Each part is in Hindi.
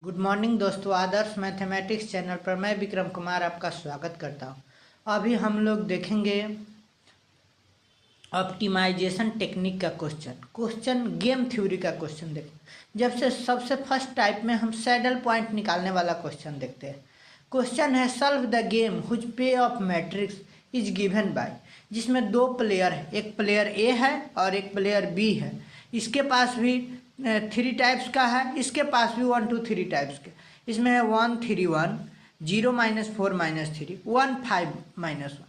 गुड मॉर्निंग दोस्तों, आदर्श मैथमेटिक्स चैनल पर मैं विक्रम कुमार आपका स्वागत करता हूं। अभी हम लोग देखेंगे ऑप्टिमाइजेशन टेक्निक का क्वेश्चन गेम थ्योरी का क्वेश्चन देखें। जब से सबसे फर्स्ट टाइप में हम सैडल पॉइंट निकालने वाला क्वेश्चन देखते हैं। क्वेश्चन है सॉल्व द गेम हुज पे of matrix is given bye, जिसमें दो प्लेयर है, एक प्लेयर ए है और एक प्लेयर बी है। इसके पास भी 3 टाइप्स का है, इसके पास भी 1 2 3 टाइप्स के। इसमें है 1 3 1, 0 -4 -3, 1 5 -1।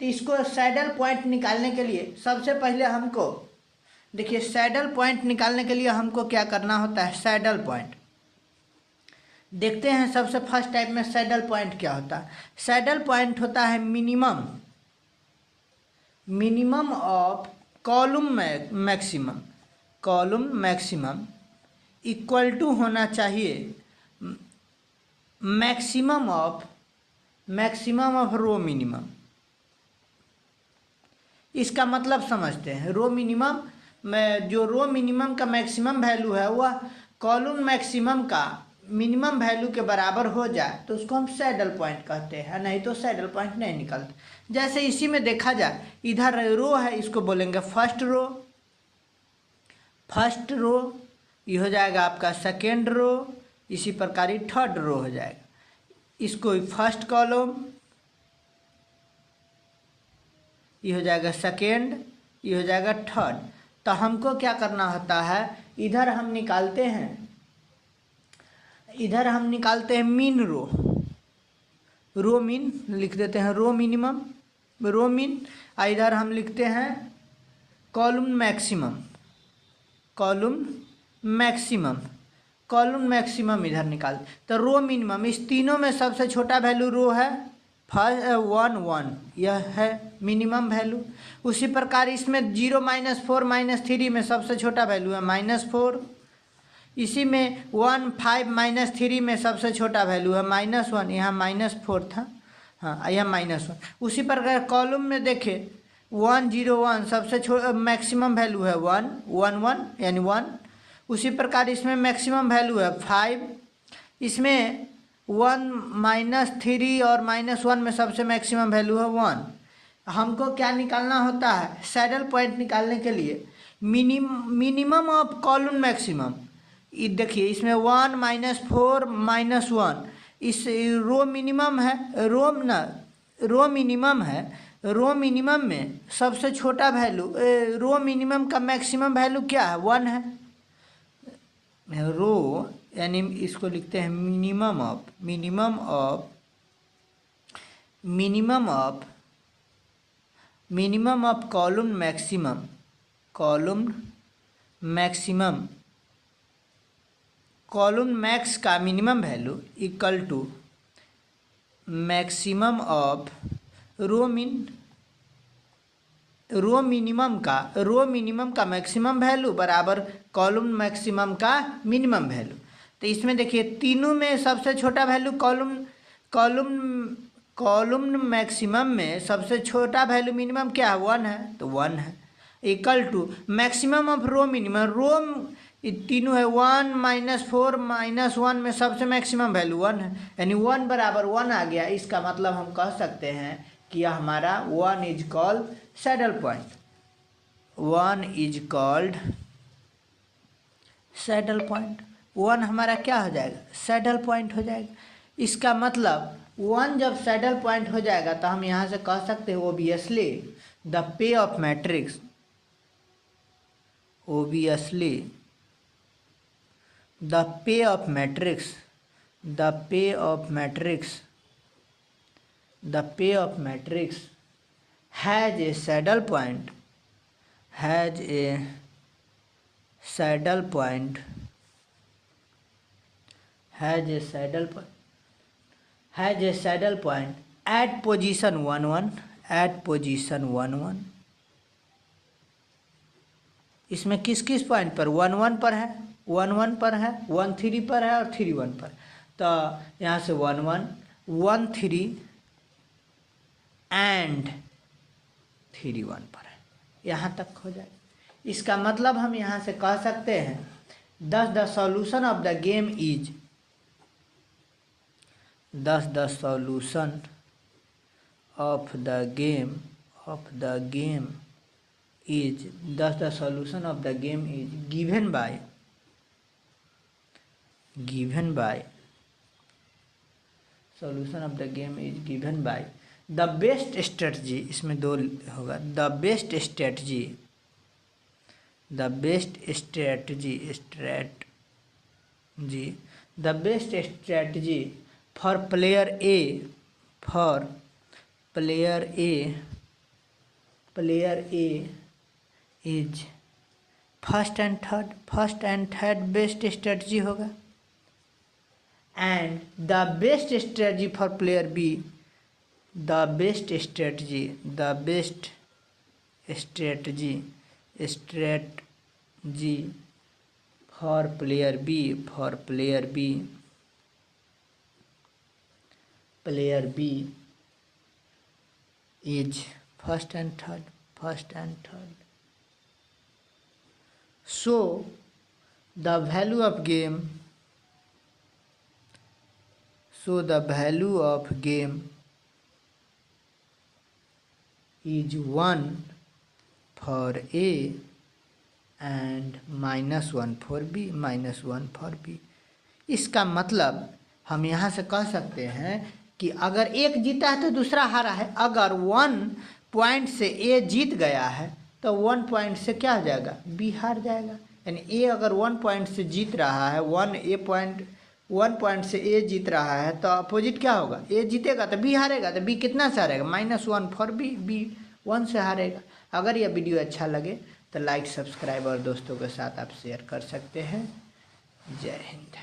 तो इसको सैडल पॉइंट निकालने के लिए सबसे पहले हमको देखिए, सैडल पॉइंट निकालने के लिए हमको क्या करना होता है। सैडल पॉइंट देखते हैं। सबसे फर्स्ट टाइप में सैडल पॉइंट क्या होता है। सैडल पॉइंट होता है minimum of column maximum equal to होना चाहिए मैक्सिमम ऑफ रो मिनिमम। इसका मतलब समझते हैं। रो मिनिमम में जो रो मिनिमम का मैक्सिमम वैल्यू है वह कॉलम मैक्सिमम का मिनिमम वैल्यू के बराबर हो जाए तो उसको हम सैडल पॉइंट कहते हैं, नहीं तो सैडल पॉइंट नहीं निकलते। जैसे इसी में देखा जाए, इधर रो है, इसको बोलेंगे फर्स्ट रो, ये हो जाएगा आपका सेकेंड रो, इसी प्रकार ही थर्ड रो हो जाएगा। इसको फर्स्ट कॉलम, ये हो जाएगा सेकेंड, ये हो जाएगा थर्ड। तो हमको क्या करना होता है, इधर हम निकालते हैं मीन रो मीन लिख देते हैं, रो मिनिमम रो मीन। इधर हम लिखते हैं कॉलम मैक्सिमम इधर निकाल। तो रो मिनिमम, इस तीनों में सबसे छोटा वैल्यू रो है, फर्स्ट 1 1, यह है मिनिमम वैल्यू। उसी प्रकार इसमें 0 -4 -3 में सबसे छोटा वैल्यू है -4। इसी में 1 5 -3 में सबसे छोटा वैल्यू है -1, यहाँ -4 था, हाँ यह -1। उसी प्रकार कॉलम में देखें 1 0 1 सबसे मैक्सिमम वैल्यू है 1 1 1 यानी 1। उसी प्रकार इसमें मैक्सिमम वैल्यू है 5। इसमें 1 -3 और -1 में सबसे मैक्सिमम वैल्यू है 1। हमको क्या निकालना होता है, सैडल पॉइंट निकालने के लिए मिनिमम ऑफ कॉलम मैक्सिमम। देखिए इसमें 1 -4 -1, इस रो मिनिमम है, रो मिनिमम में सबसे छोटा वैल्यू, रो मिनिमम का मैक्सिमम वैल्यू क्या है, 1 है। रो यानी इसको लिखते हैं मिनिमम ऑफ कॉलम मैक्स का minimum value equal to maximum of row minimum का मैक्सिमम वैल्यू बराबर कॉलम मैक्सिमम का मिनिमम वैल्यू। तो इसमें देखिए तीनों में सबसे छोटा वैल्यू कॉलम मैक्सिमम में सबसे छोटा वैल्यू मिनिमम क्या है, 1 है, तो 1 है equal to maximum of row minimum. तीनों है 1 -4 -1 में सबसे मैक्सिमम वैल्यू 1 है, यानी 1 बराबर 1 आ गया। इसका मतलब हम कह सकते हैं कि यह हमारा 1 is called saddle point. 1 is called saddle point. 1 हमारा क्या हो जाएगा, सैडल पॉइंट हो जाएगा। इसका मतलब 1 जब सैडल पॉइंट हो जाएगा तो हम यहाँ से कह सकते हैं obviously the pay of matrix has a saddle point at position 1 1। इसमें किस पॉइंट पर, 1 1 पर है, 1 1 पर है, 1 3 पर है और 3 1 पर। तो यहाँ से 1 1 1 3 एंड 3 1 पर है, यहाँ तक हो जाए। इसका मतलब हम यहाँ से कह सकते हैं the solution of the game is the solution of the game is the solution of the game is given by solution of the game is given by the best strategy, इसमें दो होगा, the best strategy for player A is first and third best strategy होगा, and the best strategy for player B, the best strategy for player B is first and third. So the value of game is 1 for A and -1 for B. इसका मतलब हम यहाँ से कह सकते हैं कि अगर एक जीता है तो दूसरा हारा है. अगर 1 पॉइंट से ए जीत गया है तो 1 पॉइंट से क्या हो जाएगा, बी हार जाएगा. यानी ए अगर 1 पॉइंट से जीत रहा है, 1 पॉइंट से ए जीत रहा है तो अपोजिट क्या होगा, ए जीतेगा तो बी हारेगा. तो बी कितना से हारेगा, -1 फॉर बी 1 से हारेगा. अगर यह वीडियो अच्छा लगे तो लाइक, सब्सक्राइब और दोस्तों के साथ आप शेयर कर सकते हैं. जय हिंद.